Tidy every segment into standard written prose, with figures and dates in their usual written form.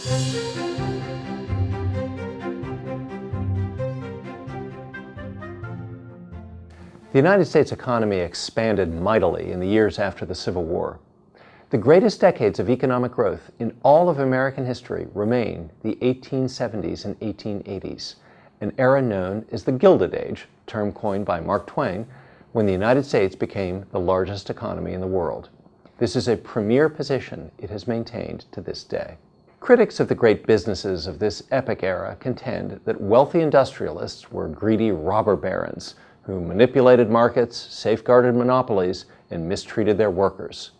The United States economy expanded mightily in the years after the Civil War. The greatest decades of economic growth in all of American history remain the 1870s and 1880s, an era known as the Gilded Age, term coined by Mark Twain, when the United States became the largest economy in the world. This is a premier position it has maintained to this day. Critics of the great businesses of this epic era contend that wealthy industrialists were greedy robber barons who manipulated markets, safeguarded monopolies, and mistreated their workers.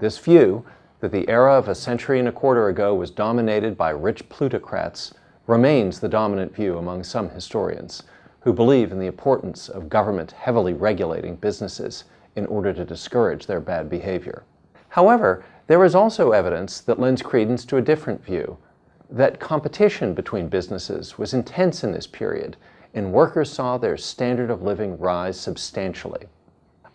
This view, that the era of a century and a quarter ago was dominated by rich plutocrats, remains the dominant view among some historians, who believe in the importance of government heavily regulating businesses in order to discourage their bad behavior. However, there is also evidence that lends credence to a different view, that competition between businesses was intense in this period, and workers saw their standard of living rise substantially.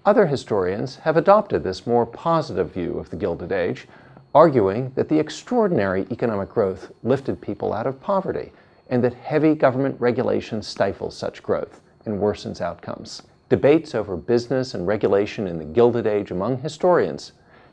Other historians have adopted this more positive view of the Gilded Age, arguing that the extraordinary economic growth lifted people out of poverty, and that heavy government regulation stifles such growth and worsens outcomes. Debates over business and regulation in the Gilded Age among historians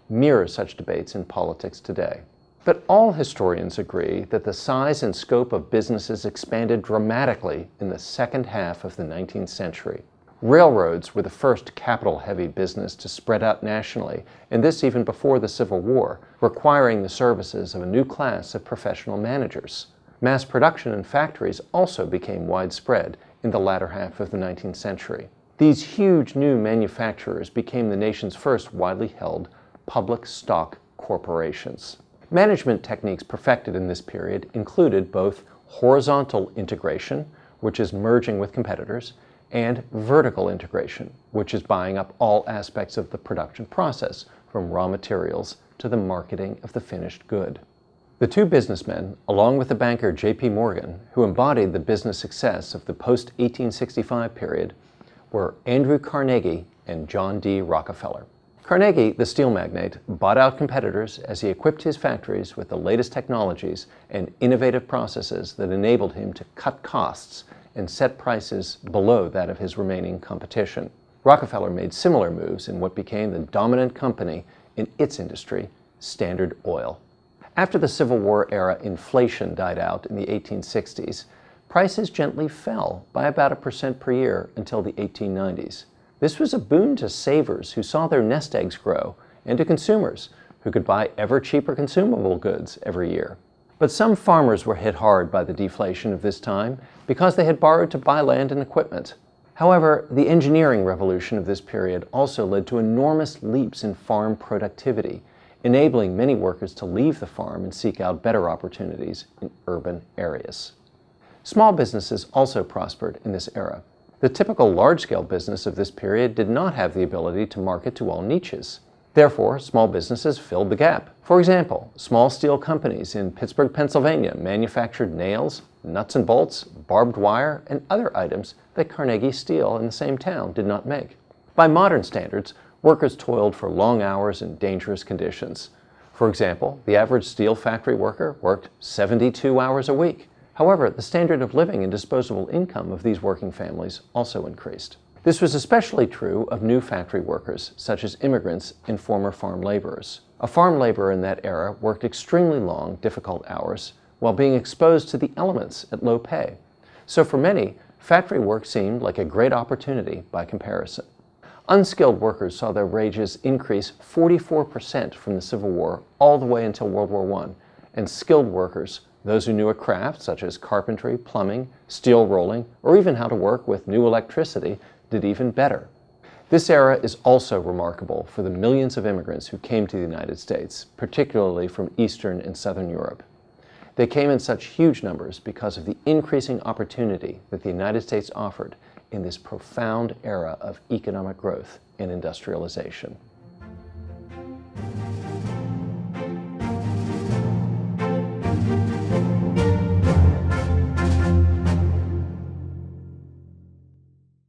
mirror such debates in politics today. But all historians agree that the size and scope of businesses expanded dramatically in the second half of the 19th century. Railroads were the first capital-heavy business to spread out nationally, and this even before the Civil War, requiring the services of a new class of professional managers. Mass production in factories also became widespread in the latter half of the 19th century. These huge new manufacturers became the nation's first widely held public stock corporations. Management techniques perfected in this period included both horizontal integration, which is merging with competitors, and vertical integration, which is buying up all aspects of the production process, from raw materials to the marketing of the finished good. The two businessmen, along with the banker J.P. Morgan, who embodied the business success of the post-1865 period, were Andrew Carnegie and John D. Rockefeller. Carnegie, the steel magnate, bought out competitors as he equipped his factories with the latest technologies and innovative processes that enabled him to cut costs and set prices below that of his remaining competition. Rockefeller made similar moves in what became the dominant company in its industry, Standard Oil. After the Civil War era inflation died out in the 1860s, prices gently fell by about 1% per year until the 1890s. This was a boon to savers who saw their nest eggs grow, and to consumers who could buy ever cheaper consumable goods every year. But some farmers were hit hard by the deflation of this time because they had borrowed to buy land and equipment. However, the engineering revolution of this period also led to enormous leaps in farm productivity, enabling many workers to leave the farm and seek out better opportunities in urban areas. Small businesses also prospered in this era. The typical large-scale business of this period did not have the ability to market to all niches. Therefore, small businesses filled the gap. For example, small steel companies in Pittsburgh, Pennsylvania manufactured nails, nuts and bolts, barbed wire, and other items that Carnegie Steel in the same town did not make. By modern standards, workers toiled for long hours in dangerous conditions. For example, the average steel factory worker worked 72 hours a week. However, the standard of living and disposable income of these working families also increased. This was especially true of new factory workers, such as immigrants and former farm laborers. A farm laborer in that era worked extremely long, difficult hours while being exposed to the elements at low pay. So for many, factory work seemed like a great opportunity by comparison. Unskilled workers saw their wages increase 44% from the Civil War all the way until World War I, and skilled workers, those who knew a craft such as carpentry, plumbing, steel rolling, or even how to work with new electricity, did even better. This era is also remarkable for the millions of immigrants who came to the United States, particularly from Eastern and Southern Europe. They came in such huge numbers because of the increasing opportunity that the United States offered in this profound era of economic growth and industrialization.